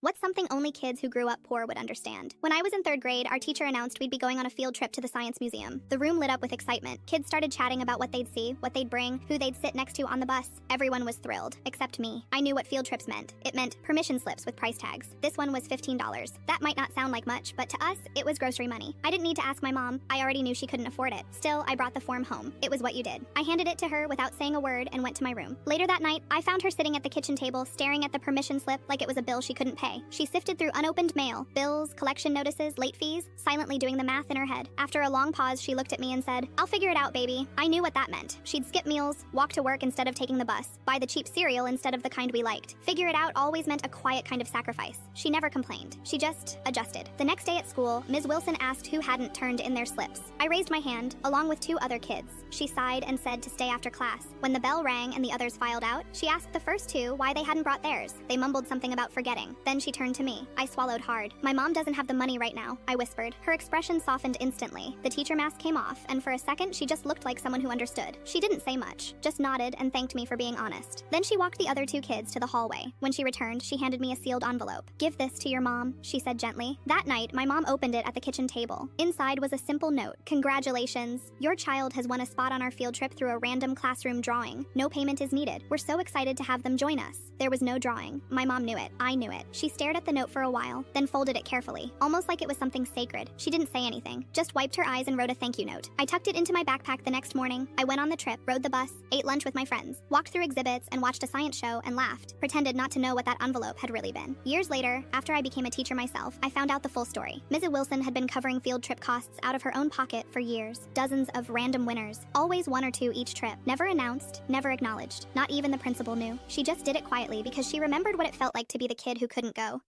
What's something only kids who grew up poor would understand? When I was in third grade, our teacher announced we'd be going on a field trip to the Science Museum. The room lit up with excitement. Kids started chatting about what they'd see, what they'd bring, who they'd sit next to on the bus. Everyone was thrilled, except me. I knew what field trips meant. It meant permission slips with price tags. This one was $15. That might not sound like much, but to us, it was grocery money. I didn't need to ask my mom. I already knew she couldn't afford it. Still, I brought the form home. It was what you did. I handed it to her without saying a word and went to my room. Later that night, I found her sitting at the kitchen table, staring at the permission slip like it was a bill she couldn't pay. She sifted through unopened mail, bills, collection notices, late fees, silently doing the math in her head. After a long pause, she looked at me and said, "I'll figure it out, baby." I knew what that meant. She'd skip meals, walk to work instead of taking the bus, buy the cheap cereal instead of the kind we liked. Figure it out always meant a quiet kind of sacrifice. She never complained. She just adjusted. The next day at school, Ms. Wilson asked who hadn't turned in their slips. I raised my hand, along with two other kids. She sighed and said to stay after class. When the bell rang and the others filed out, she asked the first two why they hadn't brought theirs. They mumbled something about forgetting. Then she turned to me. I swallowed hard. "My mom doesn't have the money right now," I whispered. Her expression softened instantly. The teacher mask came off, and for a second she just looked like someone who understood. She didn't say much, just nodded and thanked me for being honest. Then she walked the other two kids to the hallway. When she returned, she handed me a sealed envelope. "Give this to your mom," she said gently. That night, my mom opened it at the kitchen table. Inside was a simple note. "Congratulations. Your child has won a spot on our field trip through a random classroom drawing. No payment is needed. We're so excited to have them join us." There was no drawing. My mom knew it. I knew it. She stared at the note for a while, then folded it carefully, almost like it was something sacred. She didn't say anything, just wiped her eyes and wrote a thank you note. I tucked it into my backpack the next morning. I went on the trip, rode the bus, ate lunch with my friends, walked through exhibits and watched a science show and laughed, pretended not to know what that envelope had really been. Years later, after I became a teacher myself, I found out the full story. Mrs. Wilson had been covering field trip costs out of her own pocket for years. Dozens of random winners, always one or two each trip. Never announced, never acknowledged. Not even the principal knew. She just did it quietly because she remembered what it felt like to be the kid who couldn't go.